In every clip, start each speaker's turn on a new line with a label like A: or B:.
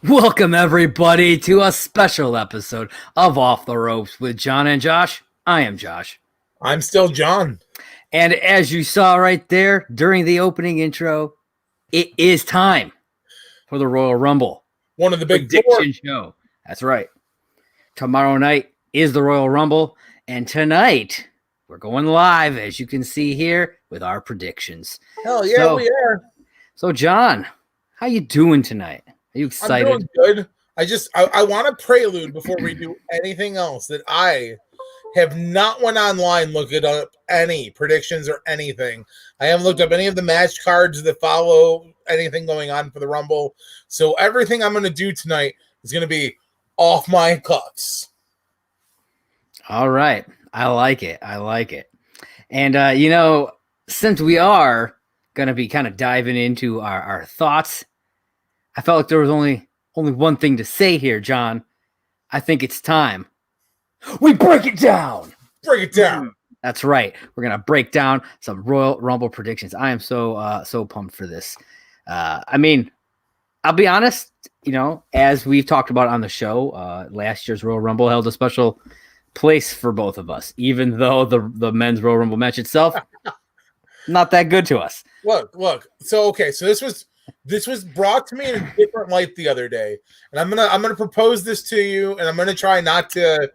A: Welcome, everybody, to a special episode of Off the Ropes with John and Josh. I am Josh.
B: I'm still John.
A: And as you saw right there during the opening intro, it is time for the Royal Rumble.
B: One of the big
A: prediction show. That's right. Tomorrow night is the Royal Rumble. And tonight, we're going live, as you can see here, with our predictions.
B: Hell yeah, we are.
A: So, John, how you doing tonight? Are you excited?
B: I'm doing good. I want to prelude before we do anything else that I have not went online looking up any predictions or anything. I haven't looked up any of the match cards that follow anything going on for the Rumble. So everything I'm going to do tonight is going to be off my cuffs.
A: All right. I like it. And, since we are going to be kind of diving into our thoughts, I felt like there was only one thing to say here, John. I think it's time. We break it down.
B: Break it down.
A: That's right. We're going to break down some Royal Rumble predictions. I am so pumped for this. I'll be honest, as we've talked about on the show, last year's Royal Rumble held a special place for both of us, even though the men's Royal Rumble match itself, not that good to us.
B: Look. So this was brought to me in a different light the other day, and I'm gonna propose this to you, and I'm gonna try not to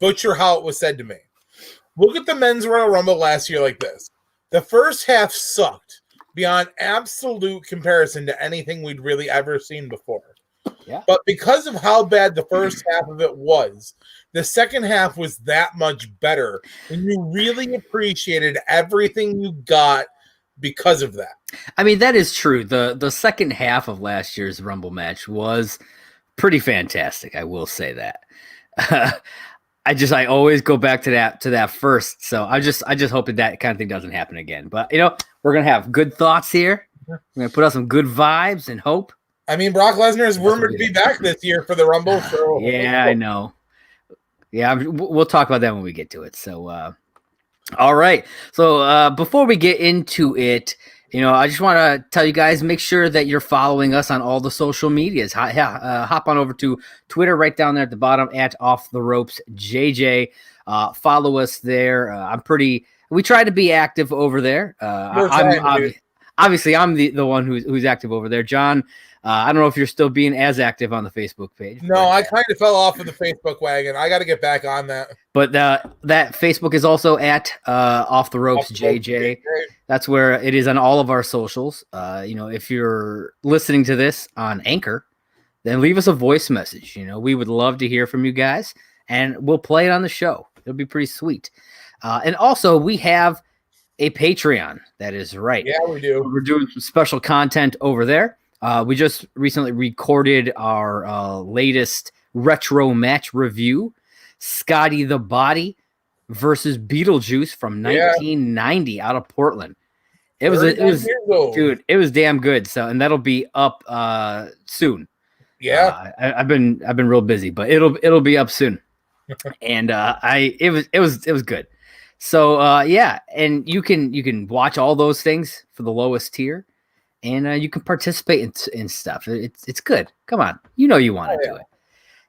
B: butcher how it was said to me. Look at the men's Royal Rumble last year like this. The first half sucked beyond absolute comparison to anything we'd really ever seen before.
A: Yeah.
B: But because of how bad the first half of it was, the second half was that much better, and you really appreciated everything you got because of that.
A: I mean, that is true. The second half of last year's Rumble match was pretty fantastic. I will say that. I always go back to that first. So I just hope that kind of thing doesn't happen again. But we're gonna have good thoughts here. We're gonna put out some good vibes and hope.
B: I mean, Brock Lesnar is rumored to be back this year for the Rumble. So
A: yeah, I know. Yeah, we'll talk about that when we get to it. So, all right. So before we get into it, I just want to tell you guys, make sure that you're following us on all the social medias. Hop on over to Twitter right down there at the bottom at Off the Ropes JJ. Follow us there. We try to be active over there. Obviously, I'm the one who's active over there. John, I don't know if you're still being as active on the Facebook page.
B: No, I kind of fell off of the Facebook wagon. I got to get back on that.
A: But that Facebook is also at Off the Ropes JJ. That's where it is on all of our socials. If you're listening to this on Anchor, then leave us a voice message. We would love to hear from you guys, and we'll play it on the show. It'll be pretty sweet. And also, we have a Patreon. That is right.
B: Yeah, we do.
A: We're doing some special content over there. We just recently recorded our latest retro match review, Scotty the Body versus Beetlejuice from 1990 out of Portland. It was damn good. So, and that'll be up soon.
B: Yeah,
A: I've been real busy, but it'll be up soon. And it was good. So and you can watch all those things for the lowest tier. And you can participate in stuff. It's good. Come on. You want to do it.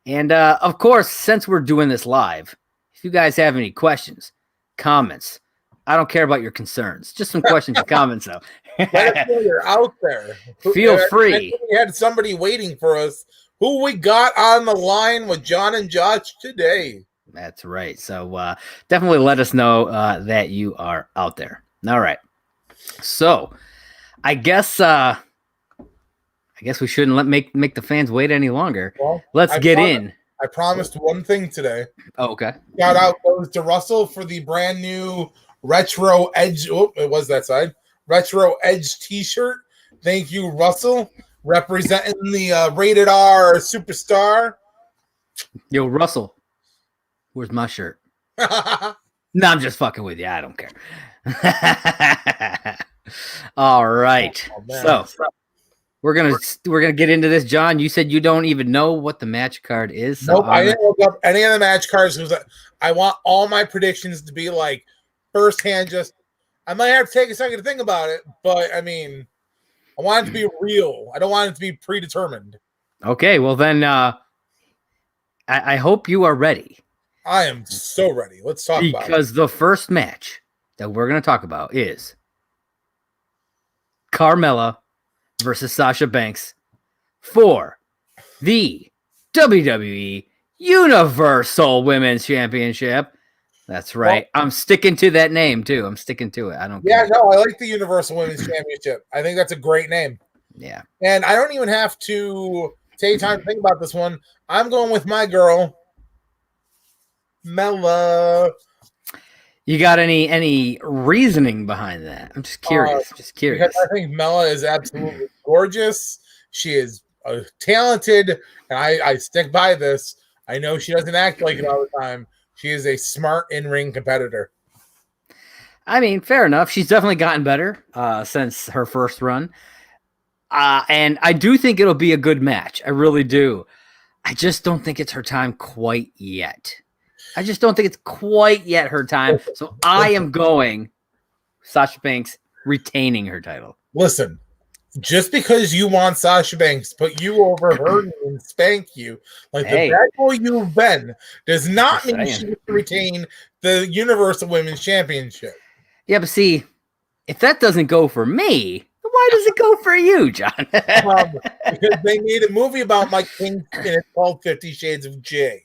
A: And, of course, since we're doing this live, if you guys have any questions, comments, I don't care about your concerns. Just some questions and comments, though.
B: Let us know you're out there.
A: Feel free.
B: We had somebody waiting for us. Who we got on the line with John and Josh today?
A: That's right. So definitely let us know that you are out there. All right. So I guess we shouldn't make the fans wait any longer. Well, let's get in.
B: I promised one thing today.
A: Oh, okay.
B: Shout out goes to Russell for the brand new Retro Edge. Oh, it was that side. Retro Edge T-shirt. Thank you, Russell, representing the Rated R Superstar.
A: Yo, Russell, where's my shirt? No, I'm just fucking with you. I don't care. All right. So we're gonna get into this, John. You said you don't even know what the match card is. So
B: nope, I didn't look up any of the match cards because I want all my predictions to be like firsthand. Just I might have to take a second to think about it, but I mean, I want it to be real. I don't want it to be predetermined.
A: Okay, well then, I hope you are ready
B: I am so ready. Let's talk about it.
A: because the first match that we're going to talk about is Carmella versus Sasha Banks for the WWE Universal Women's Championship. That's right.
B: Well,
A: I'm sticking to that name too. I'm sticking to it. I don't
B: yeah,
A: care.
B: no, I like the Universal Women's Championship. I think that's a great name.
A: Yeah.
B: And I don't even have to take time to think about this one. I'm going with my girl, Mella.
A: You got any reasoning behind that? I'm just curious. Just curious.
B: Because I think Mella is absolutely gorgeous. She is talented, and I stick by this. I know she doesn't act like it all the time. She is a smart in-ring competitor.
A: I mean, fair enough. She's definitely gotten better since her first run. And I do think it'll be a good match. I really do. I just don't think it's her time quite yet. I just don't think it's quite yet her time. So I am going Sasha Banks retaining her title.
B: Listen, just because you want Sasha Banks put you over her and spank you like the bad boy you've been does not mean she gets to retain the Universal Women's Championship.
A: Yeah, but see, if that doesn't go for me, why does it go for you, John?
B: Because they made a movie about Mike King and it's called 50 Shades of Grey.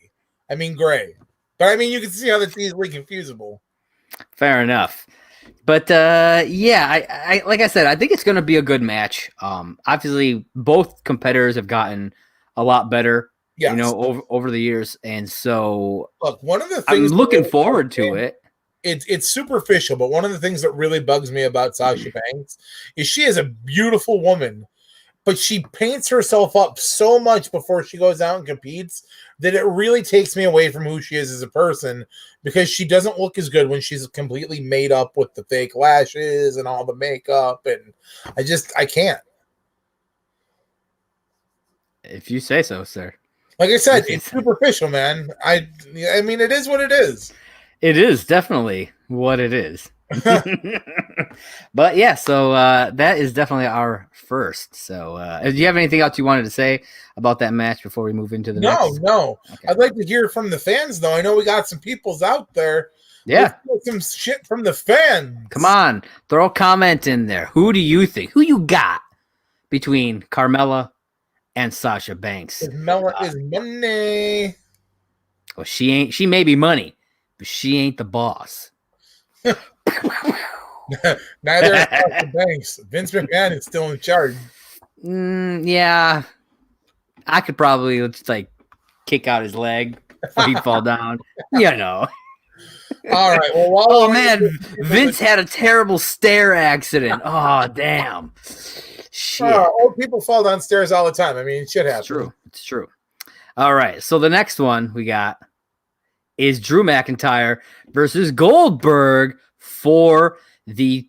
B: But I mean, you can see how that's easily confusable.
A: Fair enough. But yeah, I like I said, I think it's going to be a good match. Obviously, both competitors have gotten a lot better,
B: yes.
A: You know, over the years, and so
B: look, one of the things
A: I'm looking forward to it.
B: It's superficial, but one of the things that really bugs me about Sasha Banks is she is a beautiful woman, but she paints herself up so much before she goes out and competes that it really takes me away from who she is as a person, because she doesn't look as good when she's completely made up with the fake lashes and all the makeup, and I can't.
A: If you say so, sir.
B: Like I said, it's superficial, man. I mean, it is what it is.
A: It is definitely what it is. But yeah, so that is definitely our first. So do you have anything else you wanted to say about that match before we move into the next?
B: No. Okay. I'd like to hear from the fans, though. I know we got some peoples out there.
A: Yeah.
B: Let's get some shit from the fans.
A: Come on, throw a comment in there. Who do you think? Who you got between Carmella and Sasha Banks?
B: Mella is money.
A: Well, she may be money, but she ain't the boss.
B: Neither is Sasha Banks. Vince McMahon is still in charge.
A: Yeah, I could probably just like kick out his leg before he'd fall down. You know.
B: All right. Well,
A: man, Vince had a terrible stair accident. Oh, damn. Shit.
B: Old people fall downstairs all the time. I mean, shit happens.
A: It's true. All right. So the next one we got is Drew McIntyre versus Goldberg for the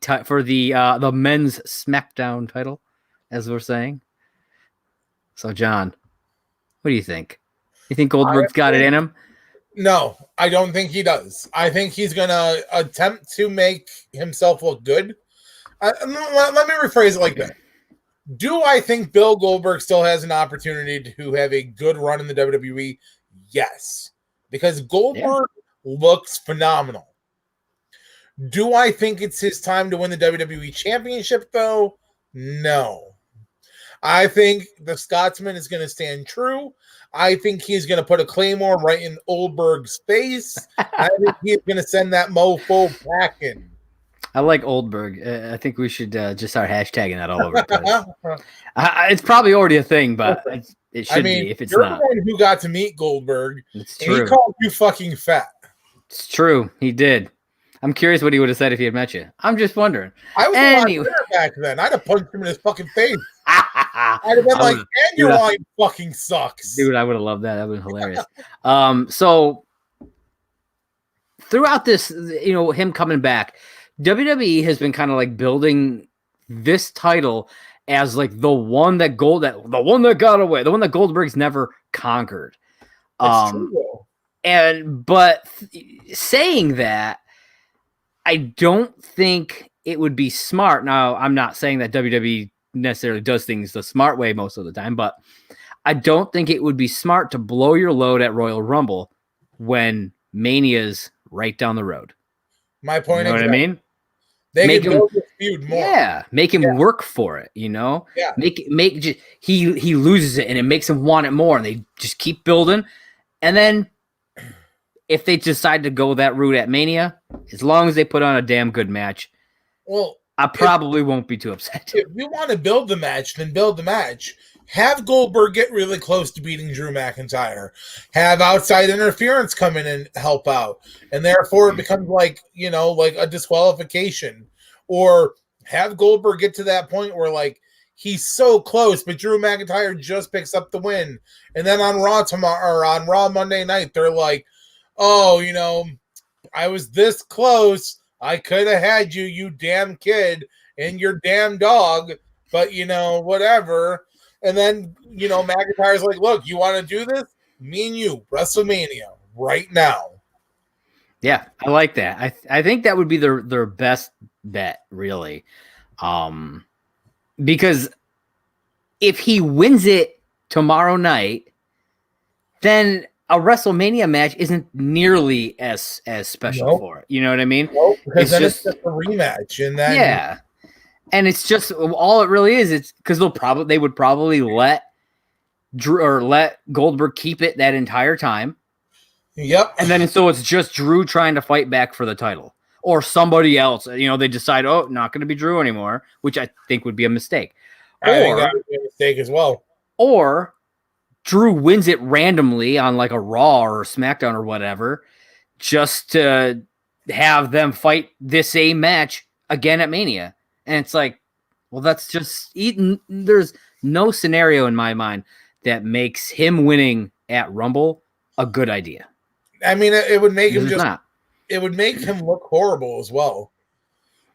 A: men's SmackDown title, as we're saying. So, John, what do you think? You think Goldberg's got it in him?
B: No, I don't think he does. I think he's going to attempt to make himself look good. Let me rephrase it like that. Do I think Bill Goldberg still has an opportunity to have a good run in the WWE? Yes. Because Goldberg looks phenomenal. Do I think it's his time to win the WWE Championship, though? No. I think the Scotsman is going to stand true. I think he's going to put a claymore right in Goldberg's face. I think he's going to send that mofo packing.
A: I like Goldberg. I think we should just start hashtagging that all over the place. It's probably already a thing, but it should be if it's
B: you're
A: not.
B: The one who got to meet Goldberg.
A: It's true.
B: And he called you fucking fat.
A: It's true. He did. I'm curious what he would have said if he had met you. I'm just wondering.
B: I was a lot better back then. I'd have punched him in his fucking face. I'd have been like, and your line fucking sucks.
A: Dude, I would have loved that. That would have been hilarious. So throughout this, him coming back, WWE has been kind of like building this title as like the one that got away, the one that Goldberg's never conquered.
B: It's true,
A: but saying that, I don't think it would be smart. Now, I'm not saying that WWE necessarily does things the smart way most of the time, but I don't think it would be smart to blow your load at Royal Rumble when Mania's right down the road.
B: My
A: You
B: point
A: know what I mean?
B: They
A: Make
B: could
A: him,
B: build this feud more.
A: yeah, make him work for it. You know,
B: Yeah.
A: He loses it and it makes him want it more, and they just keep building. And then if they decide to go that route at Mania, as long as they put on a damn good match,
B: well,
A: I probably won't be too upset.
B: If you want to build the match, then build the match. Have Goldberg get really close to beating Drew McIntyre. Have outside interference come in and help out. And therefore it becomes like a disqualification. Or have Goldberg get to that point where like he's so close, but Drew McIntyre just picks up the win. And then on Raw tomorrow or on Raw Monday night, they're like, oh, I was this close. I could have had you, you damn kid, and your damn dog, but whatever. And then, McIntyre's like, look, you want to do this? Me and you, WrestleMania, right now.
A: Yeah, I like that. I think that would be their best bet, really. Because if he wins it tomorrow night, then a WrestleMania match isn't nearly as special for it. You know what I mean?
B: Nope, because then it's just a rematch. And then
A: yeah. And it's just all it really is. It's because they would probably let Drew or let Goldberg keep it that entire time.
B: Yep.
A: And then so it's just Drew trying to fight back for the title, or somebody else. They decide, oh, not going to be Drew anymore, which I think would be a mistake.
B: I think that would be a mistake as well.
A: Or Drew wins it randomly on like a Raw or SmackDown or whatever, just to have them fight this same match again at Mania. And it's like, well, that's just there's no scenario in my mind that makes him winning at Rumble a good idea.
B: I mean, it would make him
A: it
B: would make him look horrible as well.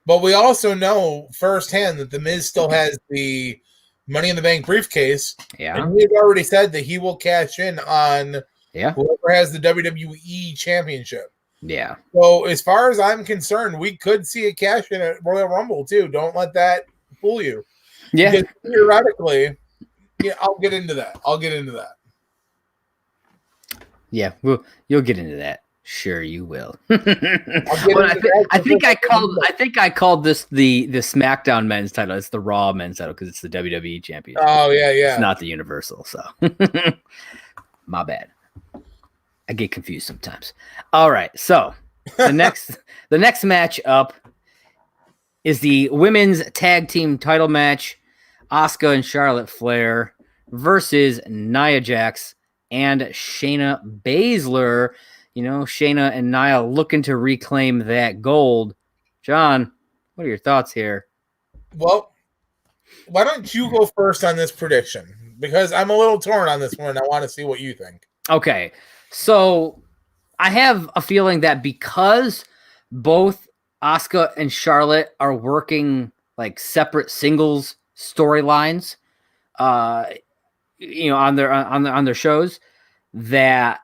B: But we also know firsthand that The Miz still has the Money in the Bank briefcase.
A: Yeah.
B: And he's already said that he will cash in on whoever has the WWE Championship.
A: Yeah.
B: So as far as I'm concerned, we could see a cash in at Royal Rumble too. Don't let that fool you.
A: Yeah.
B: Because theoretically, I'll get into that.
A: Yeah, well, you'll get into that. Sure, you will. I think I called this the SmackDown men's title. It's the Raw men's title because it's the WWE Championship.
B: Oh yeah.
A: It's not the Universal, so my bad. I get confused sometimes. All right, so the next match up is the women's tag team title match: Asuka and Charlotte Flair versus Nia Jax and Shayna Baszler. Shayna and Nia looking to reclaim that gold. John, what are your thoughts here?
B: Well, why don't you go first on this prediction? Because I'm a little torn on this one. I want to see what you think.
A: Okay, so I have a feeling that because both Asuka and Charlotte are working like separate singles storylines, on their shows, that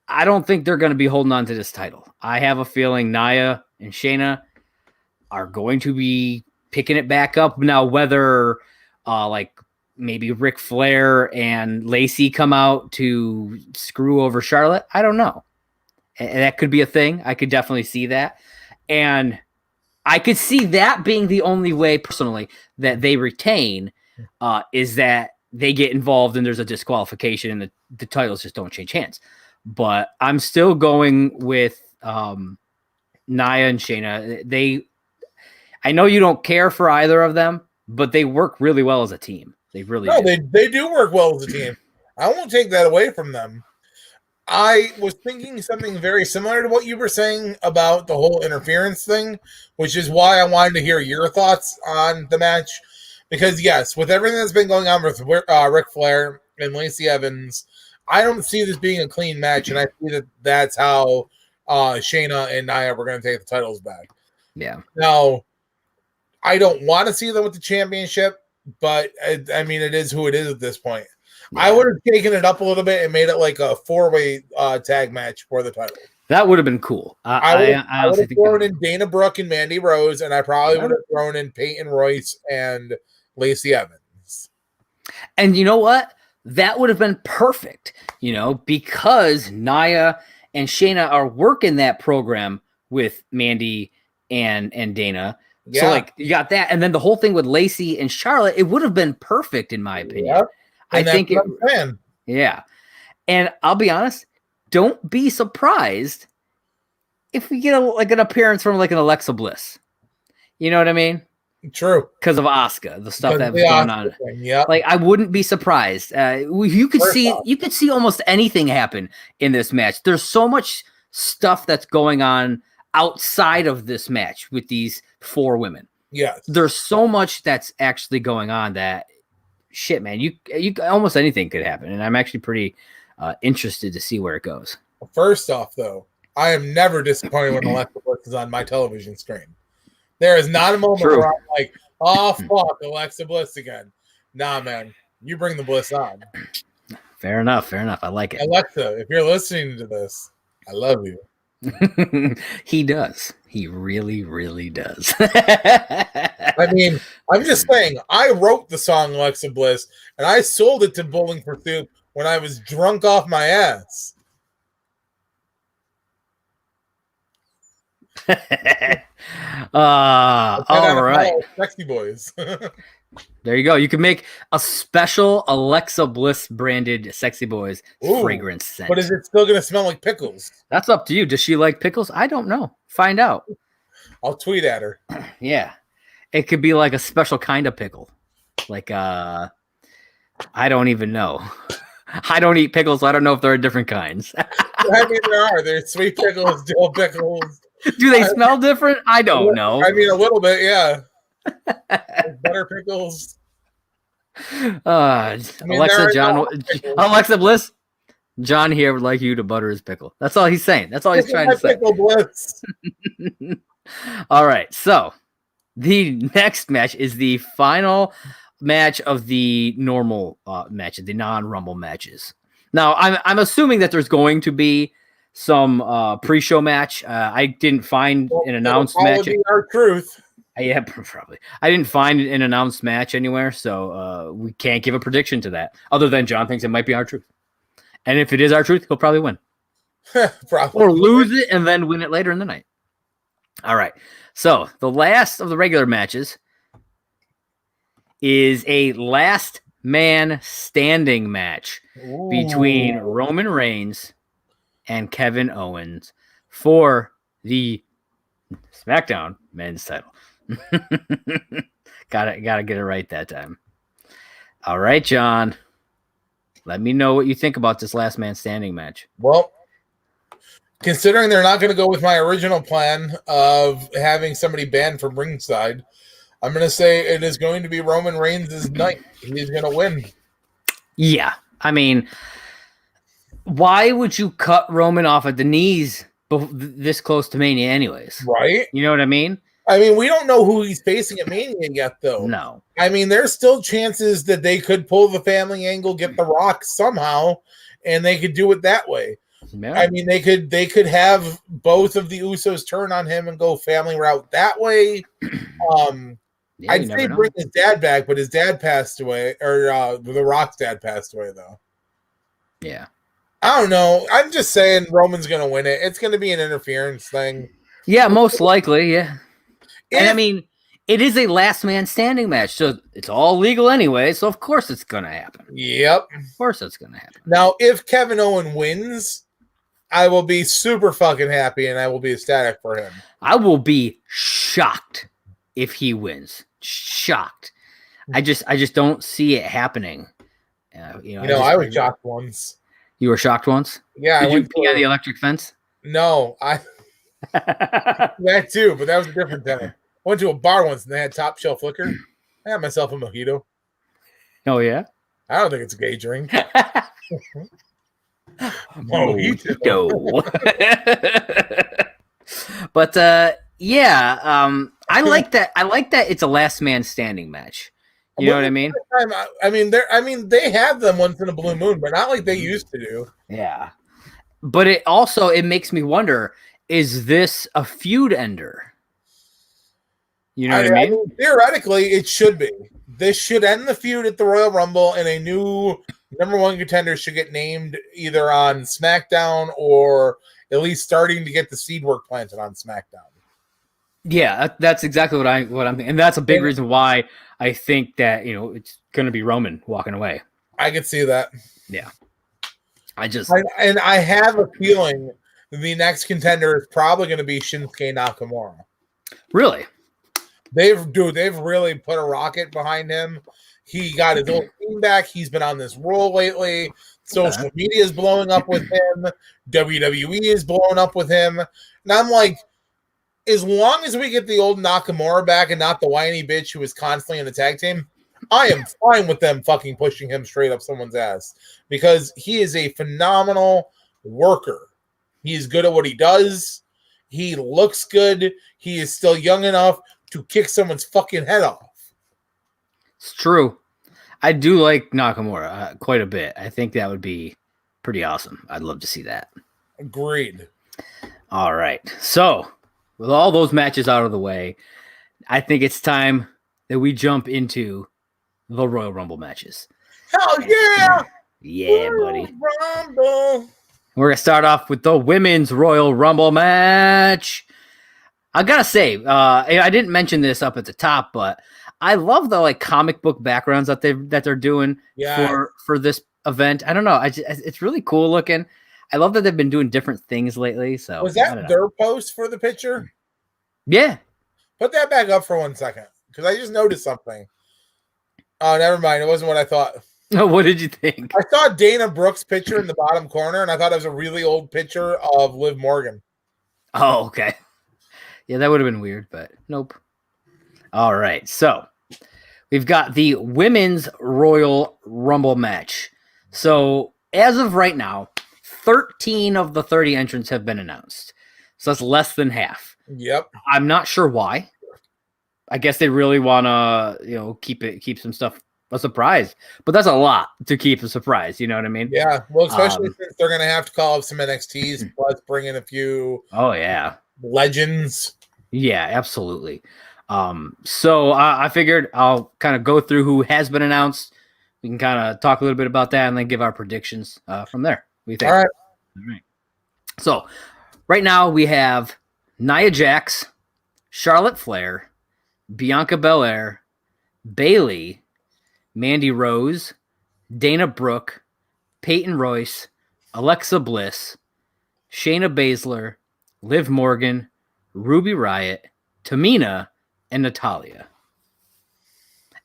A: I don't think they're going to be holding on to this title. I have a feeling Nia and Shayna are going to be picking it back up now. Whether like maybe Ric Flair and Lacey come out to screw over Charlotte, I don't know. And that could be a thing. I could definitely see that. And I could see that being the only way personally that they retain is that they get involved and there's a disqualification and the titles just don't change hands. But I'm still going with Nia and Shayna. I know you don't care for either of them, but they work really well as a team. They really do.
B: They do work well as a team. I won't take that away from them. I was thinking something very similar to what you were saying about the whole interference thing, which is why I wanted to hear your thoughts on the match. Because, yes, with everything that's been going on with Ric Flair and Lacey Evans, I don't see this being a clean match, and I see that's how Shayna and Nia were going to take the titles back.
A: Yeah.
B: Now, I don't want to see them with the championship, but, I mean, it is who it is at this point. Yeah. I would have taken it up a little bit and made it like a 4-way tag match for the title.
A: That would have been cool.
B: I would have thrown in Dana Brooke and Mandy Rose, and I probably would have thrown in Peyton Royce and Lacey Evans.
A: And you know what? that would have been perfect, because Nia and Shayna are working that program with Mandy and Dana.
B: Yeah.
A: So like you got that, and then the whole thing with Lacey and Charlotte, it would have been perfect in my opinion.
B: Yep.
A: I think it.
B: Man.
A: Yeah, and I'll be honest, don't be surprised if we get an appearance from like an Alexa Bliss. You know what I mean?
B: True.
A: Because of Asuka, the stuff that was going on.
B: Yeah.
A: Like I wouldn't be surprised. You could see almost anything happen in this match. There's so much stuff that's going on outside of this match with these 4 women.
B: Yes.
A: There's so much that's actually going on that shit, man. You almost anything could happen, and I'm actually pretty interested to see where it goes.
B: First off, though, I am never disappointed when Alexa Bliss is on my television screen. There is not a moment where I'm like, oh, fuck, Alexa Bliss again. Nah, man, you bring the Bliss on.
A: Fair enough. I like it.
B: Alexa, if you're listening to this, I love you.
A: He does. He really, really does.
B: I mean, I'm just saying, I wrote the song Alexa Bliss, and I sold it to Bowling for Soup when I was drunk off my ass.
A: All right.
B: Sexy Boys.
A: There you go. You can make a special Alexa Bliss branded Sexy Boys fragrance scent.
B: But is it still going to smell like pickles?
A: That's up to you. Does she like pickles? I don't know. Find out.
B: I'll tweet at her.
A: Yeah. It could be like a special kind of pickle. Like, I don't even know. I don't eat pickles, so I don't know if there are different kinds.
B: I mean, there are. There's sweet pickles, dill pickles.
A: Do they smell different? I don't know.
B: I mean, a little bit, yeah. Butter pickles.
A: Alexa Bliss. John here would like you to butter his pickle. That's all he's saying. That's all he's trying to say.
B: Pickle Bliss.
A: All right. So the next match is the final match of the normal matches, the non-Rumble matches. Now, I'm assuming that there's going to be some pre-show match. I didn't find an announced match.
B: Our truth.
A: Yeah, probably. I didn't find an announced match anywhere, so we can't give a prediction to that. Other than John thinks it might be our truth, and if it is our truth, he'll probably win, or lose it and then win it later in the night. All right. So the last of the regular matches is a last man standing match between Roman Reigns and Kevin Owens for the SmackDown men's title. Gotta get it right that time. All right, John. Let me know what you think about this last man standing match.
B: Well, considering they're not going to go with my original plan of having somebody banned from ringside, I'm going to say it is going to be Roman Reigns' night. He's going to win.
A: Yeah. I mean, why would you cut Roman off at the knees this close to Mania anyways?
B: Right?
A: You know what I mean?
B: I mean, we don't know who he's facing at Mania yet, though.
A: No.
B: I mean, there's still chances that they could pull the family angle, get The Rock somehow, and they could do it that way. Yeah. I mean, they could have both of the Usos turn on him and go family route that way. Yeah, I'd say bring his dad back, but his dad passed away, or The Rock's dad passed away, though.
A: Yeah.
B: I don't know. I'm just saying Roman's going to win it. It's going to be an interference thing.
A: Yeah, most likely, yeah. And I mean, it is a last man standing match, so it's all legal anyway, so of course it's going to happen.
B: Yep.
A: Of course it's going to happen.
B: Now, if Kevin Owens wins, I will be super fucking happy and I will be ecstatic for him.
A: I will be shocked if he wins. Shocked. I just don't see it happening.
B: I was shocked once.
A: You were shocked once?
B: Yeah.
A: Did you pee on the electric fence?
B: No, that too, but that was a different time. I went to a bar once and they had top shelf liquor. I got myself a mojito.
A: Oh yeah?
B: I don't think it's a gay drink.
A: Mojito. But I like that. I like that it's a last man standing match. You know what I mean?
B: I mean, they have them once in a blue moon, but not like they used to do.
A: Yeah. But it makes me wonder, is this a feud ender? You know what I mean?
B: Theoretically, it should be. This should end the feud at the Royal Rumble, and a new number one contenders should get named either on SmackDown or at least starting to get the seed work planted on SmackDown.
A: Yeah, that's exactly what I'm, and that's a big reason why I think that it's going to be Roman walking away.
B: I could see that.
A: Yeah,
B: I have a feeling the next contender is probably going to be Shinsuke Nakamura.
A: Really?
B: They've really put a rocket behind him. He got his old team back. He's been on this roll lately. Social media is blowing up with him. WWE is blowing up with him. And I'm like, as long as we get the old Nakamura back and not the whiny bitch who was constantly in the tag team, I am fine with them fucking pushing him straight up someone's ass because he is a phenomenal worker. He is good at what he does. He looks good. He is still young enough to kick someone's fucking head off.
A: It's true. I do like Nakamura quite a bit. I think that would be pretty awesome. I'd love to see that.
B: Agreed.
A: All right. So, with all those matches out of the way, I think it's time that we jump into the Royal Rumble matches.
B: Hell yeah!
A: Yeah, buddy.
B: Rumble.
A: We're going to start off with the Women's Royal Rumble match. I got to say, I didn't mention this up at the top, but I love the comic book backgrounds that they're doing for this event. I don't know. It's really cool looking. I love that they've been doing different things lately. So
B: was that their post for the picture?
A: Yeah.
B: Put that back up for 1 second because I just noticed something. Oh, never mind. It wasn't what I thought.
A: Oh, what did you think?
B: I saw Dana Brooks' picture in the bottom corner, and I thought it was a really old picture of Liv Morgan.
A: Oh, okay. Yeah, that would have been weird, but nope. All right. So we've got the Women's Royal Rumble match. So as of right now, 13 of the 30 entrants have been announced. So that's less than half.
B: Yep.
A: I'm not sure why. I guess they really want to, keep some stuff a surprise. But that's a lot to keep a surprise. You know what I mean?
B: Yeah. Well, especially since they're going to have to call up some NXTs, plus bring in a few.
A: Oh, yeah.
B: Legends.
A: Yeah, absolutely. So I figured I'll kind of go through who has been announced. We can kind of talk a little bit about that and then give our predictions from there. What do you think?
B: All
A: right. So right now we have Nia Jax, Charlotte Flair, Bianca Belair, Bayley, Mandy Rose, Dana Brooke, Peyton Royce, Alexa Bliss, Shayna Baszler, Liv Morgan, Ruby Riott, Tamina, and Natalya.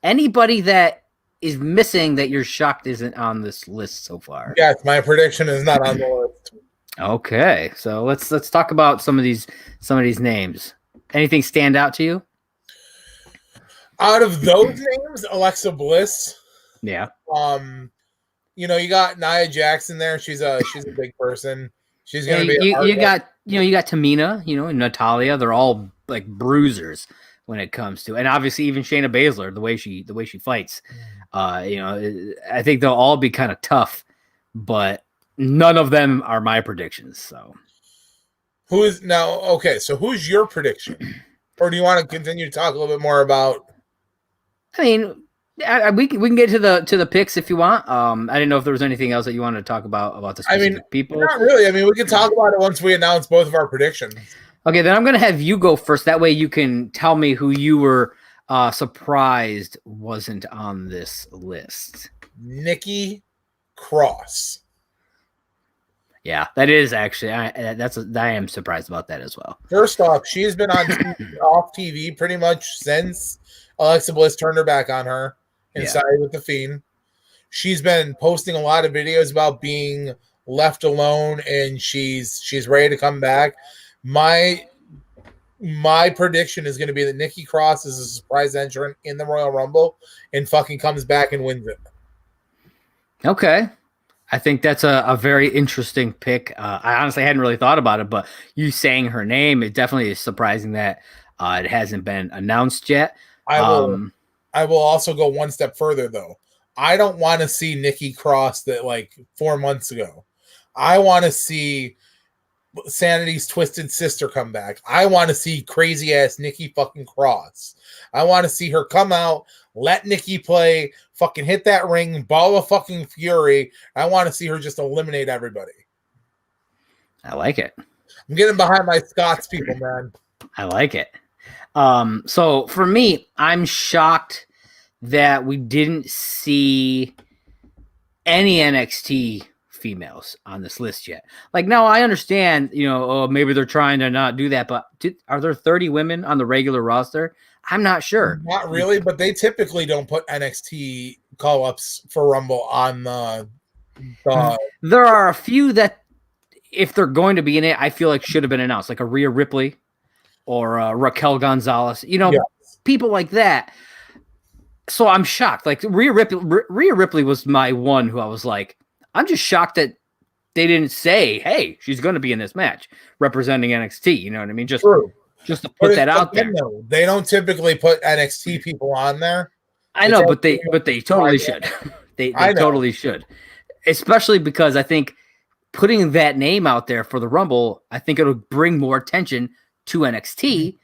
A: Anybody that is missing that you're shocked isn't on this list so far?
B: Yes, my prediction is not on the list.
A: Okay, so let's talk about some of these names. Anything stand out to you?
B: Out of those names, Alexa Bliss.
A: Yeah.
B: You got Nia Jax in there. She's a big person. She's gonna be.
A: You got Tamina, and Natalya. They're all like bruisers when it comes to, and obviously even Shayna Baszler, the way she fights. I think they'll all be kind of tough, but none of them are my predictions. So
B: who's now? Okay, so who's your prediction? Or do you want to continue to talk a little bit more about?
A: I mean, we can get to the picks if you want. I didn't know if there was anything else that you wanted to talk about the specific people.
B: Not really. I mean, we can talk about it once we announce both of our predictions.
A: Okay, then I'm going to have you go first. That way you can tell me who you were surprised wasn't on this list.
B: Nikki Cross.
A: Yeah, that is actually I am surprised about that as well.
B: First off, she's been on off TV pretty much since Alexa Bliss turned her back on her and sided with the Fiend. She's been posting a lot of videos about being left alone, and she's ready to come back. My prediction is going to be that Nikki Cross is a surprise entrant in the Royal Rumble and fucking comes back and wins it.
A: Okay. I think that's a very interesting pick. I honestly hadn't really thought about it, but you saying her name, it definitely is surprising that it hasn't been announced yet.
B: I will also go one step further, though. I don't want to see Nikki Cross that 4 months ago. I want to see Sanity's twisted sister come back. I want to see crazy ass Nikki fucking Cross. I want to see her come out, let Nikki play, fucking hit that ring, ball of fucking fury. I want to see her just eliminate everybody.
A: I like it.
B: I'm getting behind my Scots people, man.
A: I like it. So for me, I'm shocked that we didn't see any NXT females on this list yet. Like, now I understand, maybe they're trying to not do that, but are there 30 women on the regular roster? I'm not sure.
B: Not really, but they typically don't put NXT call-ups for Rumble on the
A: There are a few that, if they're going to be in it, I feel like should have been announced, like a Rhea Ripley or Raquel Gonzalez, people like that. So I'm shocked. Like Rhea Ripley was my one who I was like, I'm just shocked that they didn't say, hey, she's going to be in this match representing NXT. You know what I mean? Just to put that out there.
B: They don't typically put NXT people on there.
A: I know, but they totally should. They totally should. Especially because I think putting that name out there for the Rumble, I think it'll bring more attention to NXT,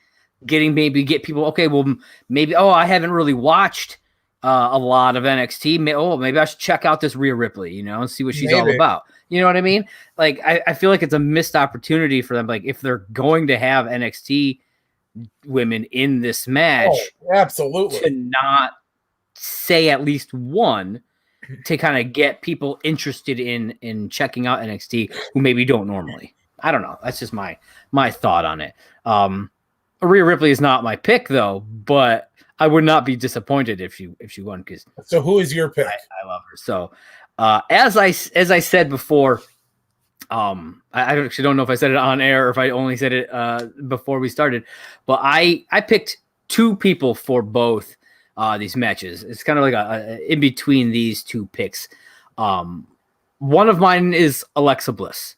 A: get people, okay, well, maybe, I haven't really watched a lot of NXT. Maybe I should check out this Rhea Ripley, and see what she's all about. You know what I mean? Like, I feel like it's a missed opportunity for them. Like, if they're going to have NXT women in this match,
B: absolutely,
A: to not say at least one to kind of get people interested in checking out NXT who maybe don't normally. I don't know. That's just my thought on it. Rhea Ripley is not my pick though, but I would not be disappointed if she won.
B: So who is your pick?
A: I love her. So as I said before, I actually don't know if I said it on air or if I only said it before we started, but I picked two people for both these matches. It's kind of like a in between these two picks. One of mine is Alexa Bliss.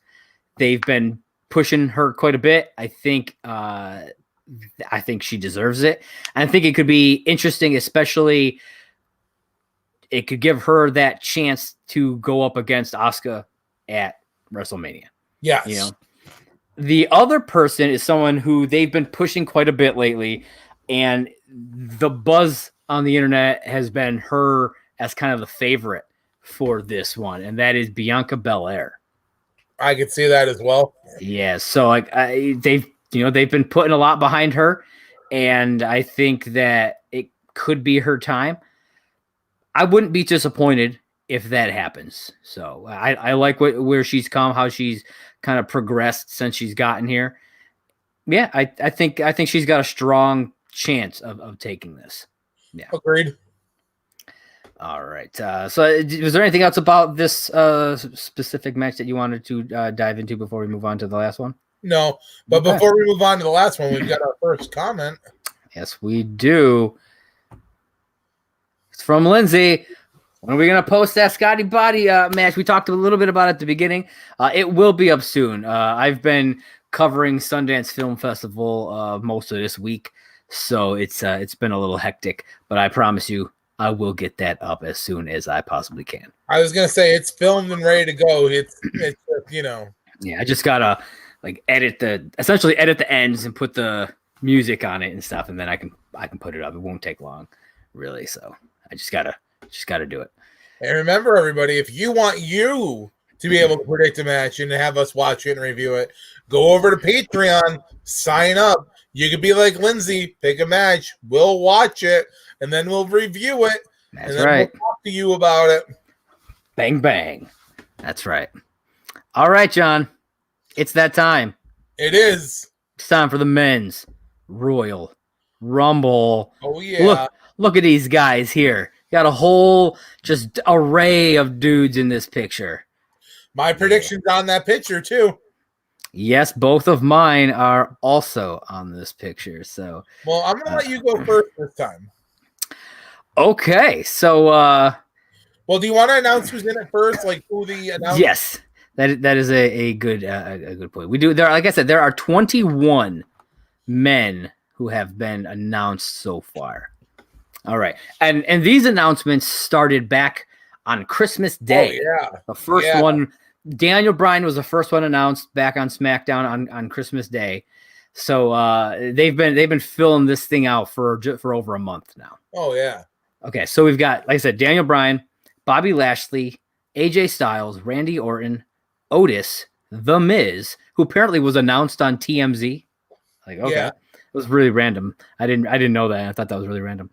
A: They've been pushing her quite a bit. I think she deserves it. And I think it could be interesting, especially it could give her that chance to go up against Asuka at WrestleMania.
B: Yes.
A: The other person is someone who they've been pushing quite a bit lately, and the buzz on the internet has been her as kind of the favorite for this one, and that is Bianca Belair.
B: I could see that as well.
A: Yeah, so like they've been putting a lot behind her, and I think that it could be her time. I wouldn't be disappointed if that happens. So I like where she's come, how she's kind of progressed since she's gotten here. Yeah, I think she's got a strong chance of taking this. Yeah,
B: agreed.
A: All right. So was there anything else about this specific match that you wanted to dive into before we move on to the last one?
B: No, but before we move on to the last one, we've got our first comment.
A: Yes, we do. It's from Lindsay. When are we going to post that Scotty Body match? We talked a little bit about it at the beginning. It will be up soon. I've been covering Sundance Film Festival most of this week, so it's been a little hectic, but I promise you I will get that up as soon as I possibly can.
B: I was going to say it's filmed and ready to go. It's
A: Yeah, I just got to edit the ends and put the music on it and stuff, and then I can put it up. It won't take long, really. So I just gotta do it.
B: And remember, everybody, if you want you to be able to predict a match and have us watch it and review it, go over to Patreon, sign up. You could be like Lindsay, pick a match, we'll watch it, and then we'll review it.
A: That's
B: and then
A: right.
B: We'll talk to you about it.
A: Bang bang. That's right. All right, John. It's that time.
B: It is.
A: It's time for the men's Royal Rumble.
B: Oh, yeah.
A: Look at these guys here. Got a whole just array of dudes in this picture.
B: My prediction's on that picture, too.
A: Yes, both of mine are also on this picture. So,
B: well, I'm going to let you go first this time.
A: Okay. So,
B: well, do you want to announce who's in it first? Like who the announcer?
A: Yes. That is a good point. We do there. Like I said, there are 21 men who have been announced so far. All right, and these announcements started back on Christmas Day.
B: Oh, yeah.
A: The first one Daniel Bryan was the first one announced back on SmackDown on Christmas Day. So they've been filling this thing out for over a month now.
B: Oh yeah.
A: Okay, so we've got, like I said, Daniel Bryan, Bobby Lashley, AJ Styles, Randy Orton, Otis, The Miz, who apparently was announced on TMZ. Like, okay,
B: Yeah.
A: it was really random. I didn't know that. I thought that was really random.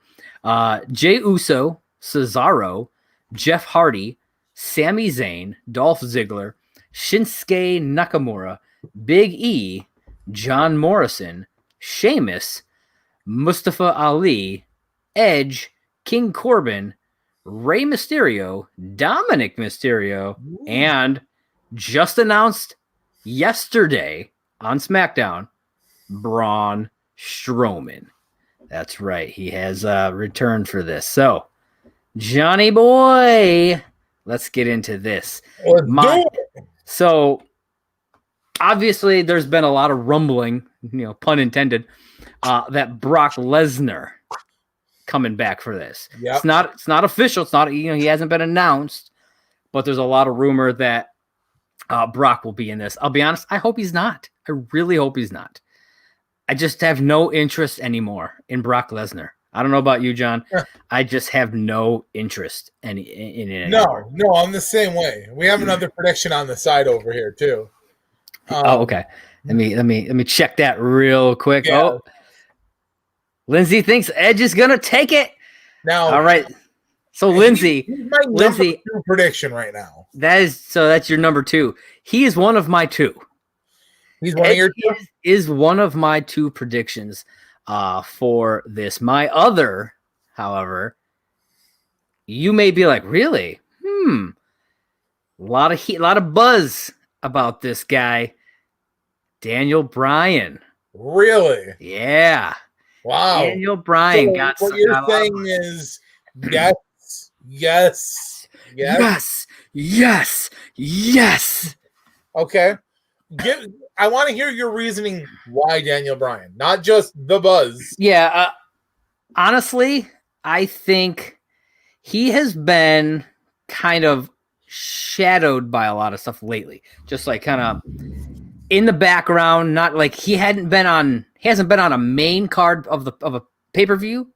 A: Jey Uso, Cesaro, Jeff Hardy, Sami Zayn, Dolph Ziggler, Shinsuke Nakamura, Big E, John Morrison, Sheamus, Mustafa Ali, Edge, King Corbin, Rey Mysterio, Dominic Mysterio, and just announced yesterday on SmackDown, Braun Strowman. That's right. He has returned for this. So, Johnny boy, let's get into this.
B: Let's do it.
A: So, obviously, there's been a lot of rumbling, pun intended, that Brock Lesnar coming back for this.
B: Yep.
A: It's not official. It's not, he hasn't been announced, but there's a lot of rumor that Brock will be in this. I'll be honest, I hope he's not. I really hope he's not. I just have no interest anymore in Brock Lesnar. I don't know about you, John. I just have no interest in it.
B: No, I'm the same way. We have another prediction on the side over here too.
A: Okay. Let me check that real quick.
B: Yeah.
A: Oh, Lindsay thinks Edge is gonna take it.
B: Now,
A: all right. So Lindsay,
B: he's my number 2 prediction right now.
A: That's your number 2. He is one of my 2.
B: He's one of your 2?
A: Is one of my 2 predictions for this. My other, however, you may be like, really? A lot of heat, a lot of buzz about this guy, Daniel Bryan.
B: Really?
A: Yeah.
B: Wow.
A: Daniel Bryan
B: so
A: got.
B: What you're saying is yes. Okay. I want to hear your reasoning why Daniel Bryan, not just the buzz.
A: Yeah. Honestly, I think he has been kind of shadowed by a lot of stuff lately. Just like kind of in the background, not like he hasn't been on a main card of a pay-per-view,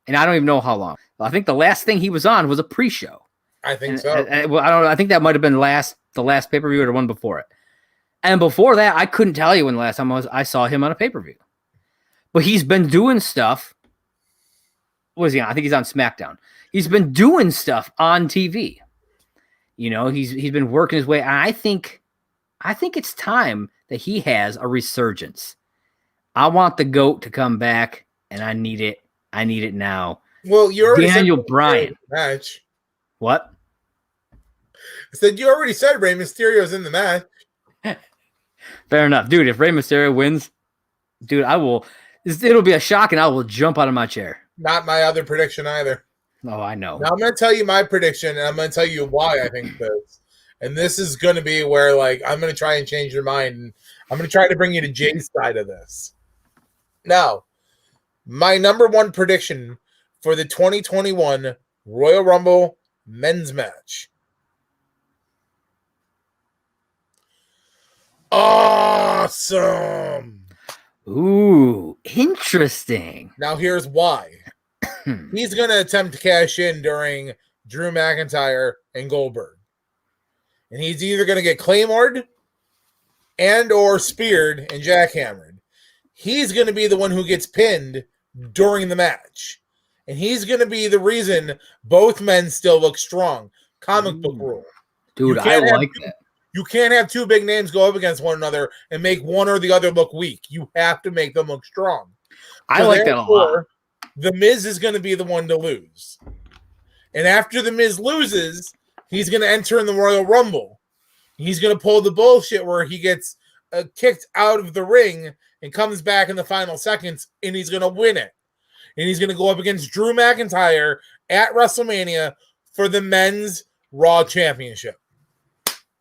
A: and I don't even know how long. I think the last thing he was on was a pre-show.
B: I think so.
A: Well, I don't know. I think that might have been the last pay-per-view or the one before it. And before that, I couldn't tell you when the last time I saw him on a pay-per-view. But he's been doing stuff. What is he on? I think he's on SmackDown. He's been doing stuff on TV. He's been working his way. And I think it's time that he has a resurgence. I want the GOAT to come back, and I need it. I need it now.
B: Well, you already
A: Daniel
B: said
A: Bryan
B: match.
A: What?
B: I said you already said Rey Mysterio's in the match.
A: Fair enough, dude. If Rey Mysterio wins, dude, I will. It'll be a shock, and I will jump out of my chair.
B: Not my other prediction either.
A: Oh, I know.
B: Now I'm going to tell you my prediction, and I'm going to tell you why I think this. And this is going to be where, I'm going to try and change your mind. And I'm going to try to bring you to Jay's side of this. Now, my number 1 prediction for the 2021 Royal Rumble men's match. Awesome.
A: Ooh, interesting.
B: Now, here's why. He's going to attempt to cash in during Drew McIntyre and Goldberg. And he's either going to get claymored and or speared and jackhammered. He's going to be the one who gets pinned during the match. And he's going to be the reason both men still look strong. Comic book rule.
A: Dude, I like that.
B: You can't have 2 big names go up against one another and make one or the other look weak. You have to make them look strong.
A: I like that a lot.
B: The Miz is going to be the one to lose. And after the Miz loses, he's going to enter in the Royal Rumble. He's going to pull the bullshit where he gets kicked out of the ring and comes back in the final seconds, and he's going to win it. And he's going to go up against Drew McIntyre at WrestleMania for the Men's Raw Championship.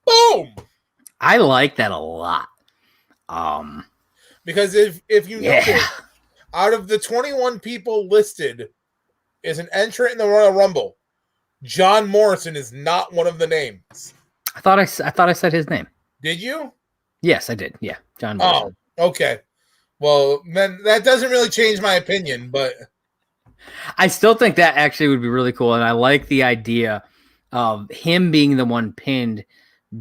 B: Boom!
A: I like that a lot.
B: Because if you notice, out of the 21 people listed as an entrant in the Royal Rumble, John Morrison is not one of the names.
A: I thought I said his name.
B: Did you?
A: Yes, I did. Yeah, John Morrison.
B: Oh, okay. Well, then that doesn't really change my opinion, but
A: I still think that actually would be really cool, and I like the idea of him being the one pinned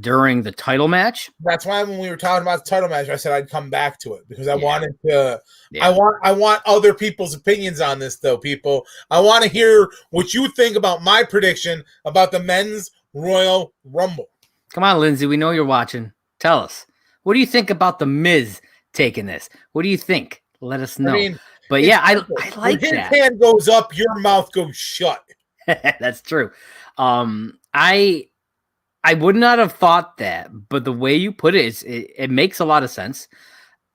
A: during the title match.
B: that's why when we were talking about the title match, I said I'd come back to it because I
A: Yeah.
B: wanted to.
A: Yeah.
B: I want other people's opinions on this, though. People, I want to hear what you think about my prediction about the men's Royal Rumble.
A: Come on, Lindsay, we know you're watching. Tell us, what do you think about the Miz taking this? What do you think? Let us know.
B: I mean,
A: but
B: it's
A: yeah, I
B: simple.
A: like
B: when his
A: that.
B: hand goes up, your mouth goes shut.
A: That's true. I would not have thought that, but the way you put it, it makes a lot of sense.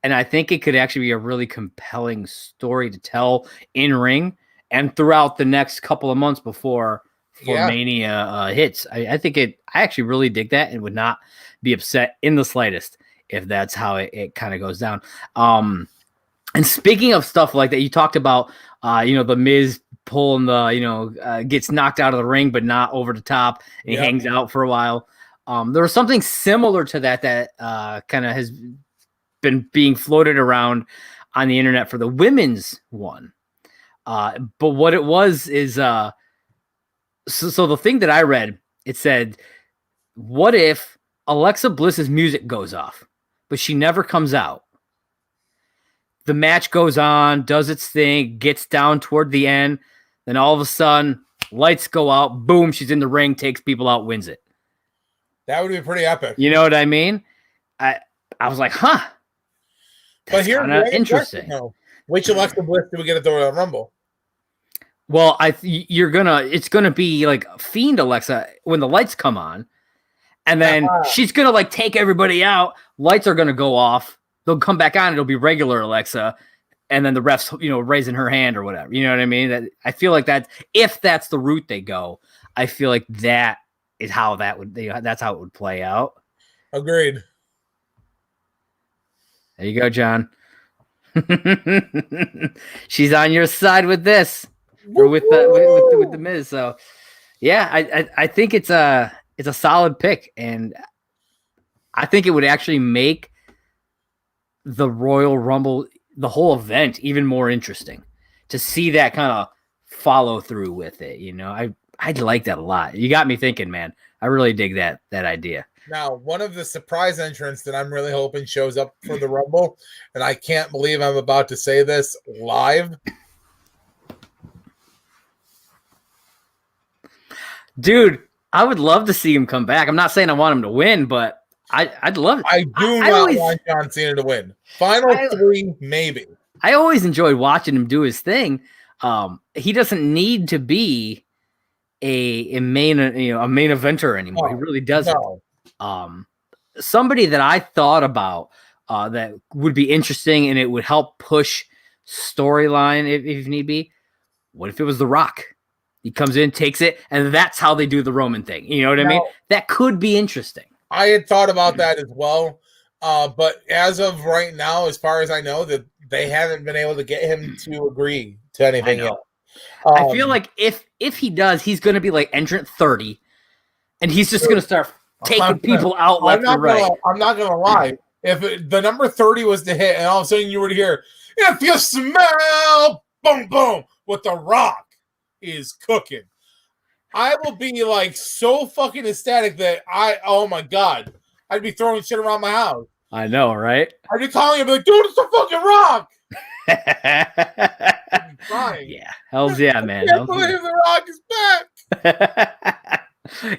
A: And I think it could actually be a really compelling story to tell in ring and throughout the next couple of months before Mania hits. I think I actually really dig that and would not be upset in the slightest if that's how it kind of goes down. And speaking of stuff like that, you talked about, the Miz pulling the, gets knocked out of the ring, but not over the top, and he hangs out for a while. There was something similar to that kind of has been being floated around on the internet for the women's one. But what it was is, so the thing that I read, it said, what if Alexa Bliss's music goes off, but she never comes out? The match goes on, does its thing, gets down toward the end. Then all of a sudden, lights go out. Boom, she's in the ring, takes people out, wins it.
B: That would be pretty epic.
A: You know what I mean? I was like, huh.
B: But here's
A: interesting.
B: Which Alexa Bliss do we get at the Royal Rumble?
A: Well, it's gonna be like Fiend Alexa when the lights come on, and then she's gonna like take everybody out. Lights are gonna go off. They'll come back on. It'll be regular Alexa, and then the refs, raising her hand or whatever. You know what I mean? That I feel like that if that's the route they go, I feel like that is how that's how it would play out.
B: Agreed.
A: There you go, John. She's on your side with this, or with the Miz. So, yeah, I think it's a solid pick, and I think it would actually make the Royal Rumble, the whole event, even more interesting to see that kind of follow through with it. I'd like that a lot. You got me thinking, man. I really dig that idea.
B: Now, one of the surprise entrants that I'm really hoping shows up for the Rumble, and I can't believe I'm about to say this live.
A: Dude, I would love to see him come back. I'm not saying I want him to win, but I'd love it.
B: I do not want John Cena to win. Final three, maybe.
A: I always enjoyed watching him do his thing. He doesn't need to be a main eventer anymore. He really doesn't. No. Somebody that I thought about that would be interesting and it would help push storyline if need be. What if it was The Rock? He comes in, takes it, and that's how they do the Roman thing. You know what I mean? That could be interesting.
B: I had thought about that as well. But as of right now, as far as I know, that they haven't been able to get him to agree to anything yet.
A: I feel like if he does, he's going to be like entrant 30, and he's just going to start taking people out left and right.
B: I'm not going to lie. If the number 30 was to hit, and all of a sudden you were to hear, if you smell, boom, boom, what The Rock is cooking, I will be like so fucking ecstatic that oh my God, I'd be throwing shit around my house.
A: I know, right?
B: I'd be calling him like, dude, it's The fucking Rock.
A: Yeah, hell's yeah, man.
B: I can't believe The Rock is back.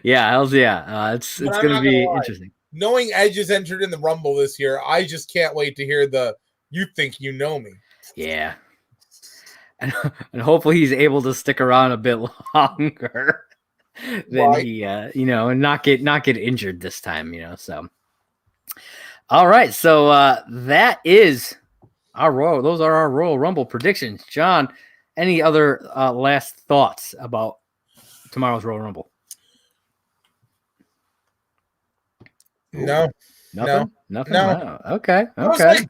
A: Yeah, hell's yeah. It's going to be interesting.
B: Knowing Edge is entered in the Rumble this year, I just can't wait to hear the "You think you know me."
A: Yeah, and hopefully he's able to stick around a bit longer than he, and not get injured this time. So. All right, so that is our Royal. Those are our Royal Rumble predictions. John, any other last thoughts about tomorrow's Royal Rumble?
B: No.
A: Nothing.
B: No.
A: No. Okay.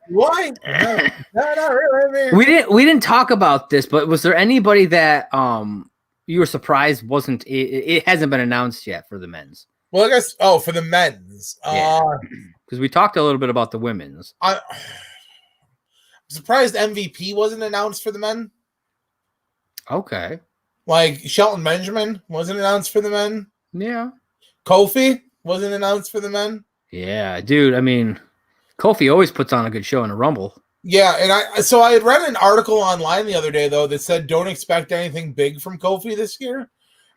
B: Why? No, not really. I
A: mean, we didn't talk about this, but was there anybody that you were surprised wasn't? It hasn't been announced yet for the men's.
B: Well, I guess. For the men's.
A: Yeah. Because we talked a little bit about the women's.
B: I'm surprised MVP wasn't announced for the men.
A: Okay.
B: Like Shelton Benjamin wasn't announced for the men.
A: Yeah.
B: Kofi wasn't announced for the men.
A: Yeah, dude. I mean, Kofi always puts on a good show in a Rumble.
B: Yeah, and I had read an article online the other day though that said don't expect anything big from Kofi this year.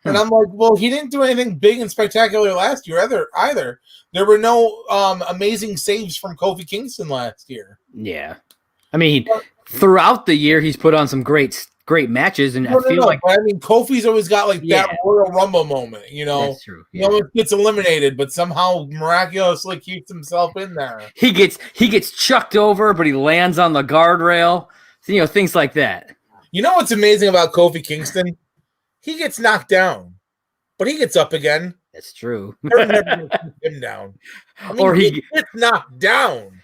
B: And I'm like, well, he didn't do anything big and spectacular last year either. There were no amazing saves from Kofi Kingston last year.
A: Yeah. I mean, throughout the year, he's put on some great matches, and I feel like.
B: But I mean, Kofi's always got like that Royal Rumble moment, you know.
A: That's true.
B: Yeah. He almost gets eliminated, but somehow miraculously keeps himself in there.
A: He gets chucked over, but he lands on the guardrail. You know, things like that.
B: You know what's amazing about Kofi Kingston? He gets knocked down, but he gets up again.
A: That's true.
B: They're never going to keep him down. I mean,
A: or
B: he gets knocked down.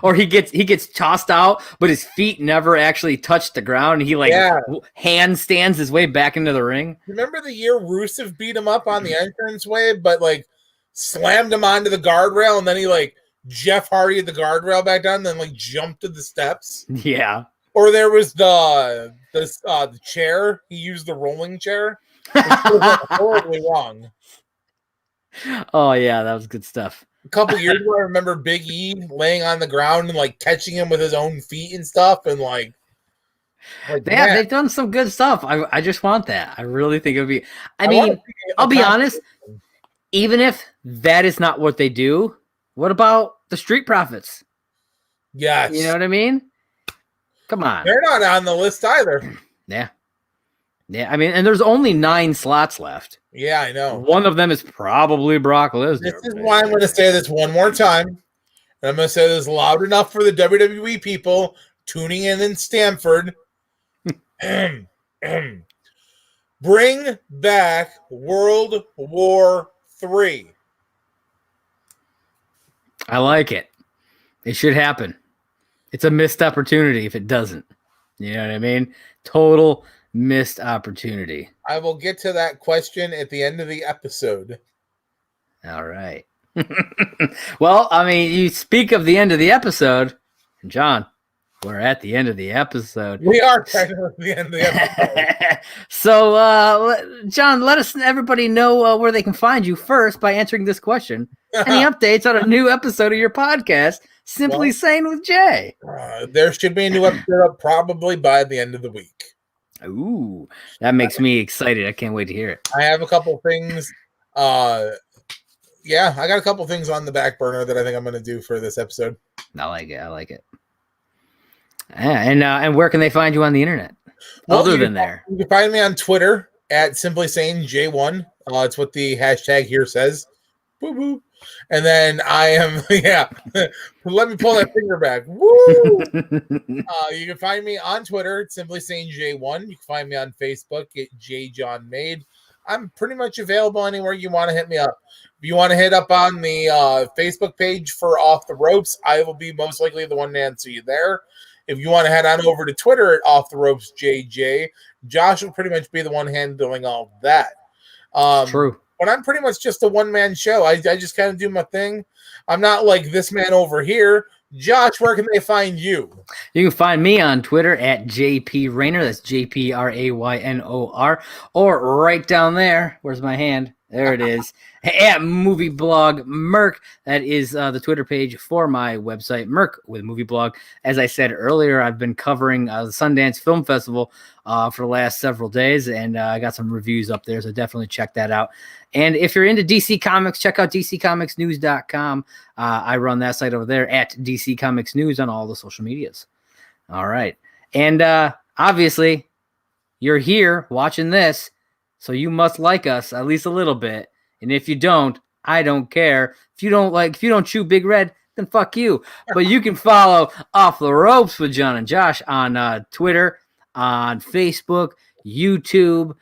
A: Or he gets tossed out, but his feet never actually touch the ground. And he handstands his way back into the ring.
B: Remember the year Rusev beat him up on the entranceway, but like slammed him onto the guardrail, and then he like Jeff Hardy the guardrail back down, and then like jumped to the steps.
A: Yeah.
B: Or there was the chair. He used the rolling chair. Which was horribly wrong.
A: Oh yeah, that was good stuff.
B: A couple years ago, I remember Big E laying on the ground and like catching him with his own feet and stuff, and they've
A: done some good stuff. I just want that. I really think it would be. I mean, I'll be honest. Even if that is not what they do, what about the Street Profits?
B: Yes,
A: you know what I mean. Come on,
B: they're not on the list either.
A: Yeah. I mean, and there's only 9 slots left.
B: Yeah, I know.
A: One of them is probably Brock Lesnar.
B: This is why I'm going to say this one more time. And I'm going to say this loud enough for the WWE people tuning in Stamford. Bring back World War III.
A: I like it. It should happen. It's a missed opportunity if it doesn't. You know what I mean? Total missed opportunity.
B: I will get to that question at the end of the episode.
A: All right. Well, I mean, you speak of the end of the episode, John, we're at the end of the episode.
B: We are kind of at the end of the episode.
A: So, John, let everybody know where they can find you first by answering this question. Any updates on a new episode of your podcast, Simply Sane with Jay?
B: There should be a new episode up probably by the end of the week.
A: Ooh, that makes me excited. I can't wait to hear it.
B: I have a couple things. I got a couple things on the back burner that I think I'm going to do for this episode.
A: I like it. Yeah, and where can they find you on the internet? Other than there,
B: you can find me on Twitter at Simply Sane J1. It's what the hashtag here says. Boo boo. And then I am, let me pull that finger back. Woo! You can find me on Twitter at Simply Sane J1. You can find me on Facebook at JJohnMade. I'm pretty much available anywhere you want to hit me up. If you want to hit up on the Facebook page for Off the Ropes, I will be most likely the one to answer you there. If you want to head on over to Twitter at Off the Ropes JJ, Josh will pretty much be the one handling all of that.
A: True.
B: But I'm pretty much just a one-man show. I just kind of do my thing. I'm not like this man over here. Josh, where can they find you? You
A: can find me on Twitter at JP Raynor. That's JPRAYNOR. Or right down there. Where's my hand? There it is. At Movie Blog Merc. That is the Twitter page for my website, Merc with Movie Blog. As I said earlier, I've been covering the Sundance Film Festival for the last several days, and I got some reviews up there, so definitely check that out. And if you're into DC Comics, check out DCComicsNews.com. I run that site over there at DC Comics News on all the social medias. All right. And obviously, you're here watching this, so you must like us at least a little bit. And if you don't, I don't care. If you don't chew Big Red, then fuck you. But you can follow Off the Ropes with John and Josh on Twitter, on Facebook, YouTube,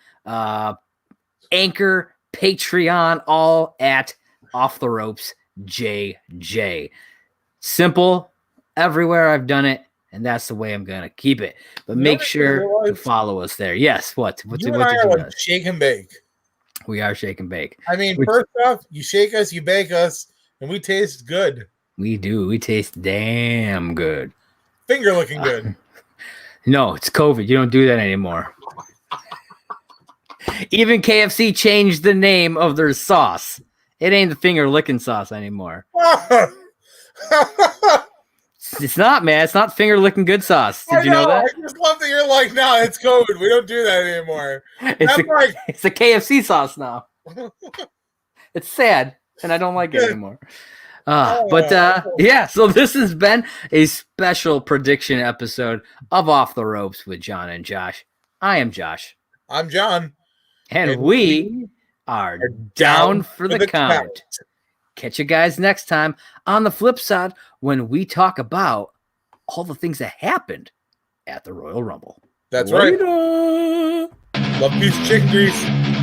A: Anchor, Patreon, all at Off the Ropes JJ. Simple. Everywhere I've done it, and that's the way I'm gonna keep it. But make sure to follow us there. Yes. What?
B: You and I are like shake and bake.
A: We are shake and bake.
B: I mean, first off, you shake us, you bake us, and we taste good.
A: We do. We taste damn good.
B: Finger looking good.
A: No, it's COVID. You don't do that anymore. Even KFC changed the name of their sauce. It ain't the finger licking sauce anymore. It's not, man. It's not finger licking good sauce. Did you know that?
B: I just love that you're like, no, it's COVID. We don't do that anymore.
A: It's the KFC sauce now. It's sad, and I don't like it anymore. Yeah, so this has been a special prediction episode of Off the Ropes with John and Josh. I am Josh.
B: I'm John.
A: And we are down for the count. Catch you guys next time on the flip side when we talk about all the things that happened at the Royal Rumble.
B: That's right. Love piece of chicken grease.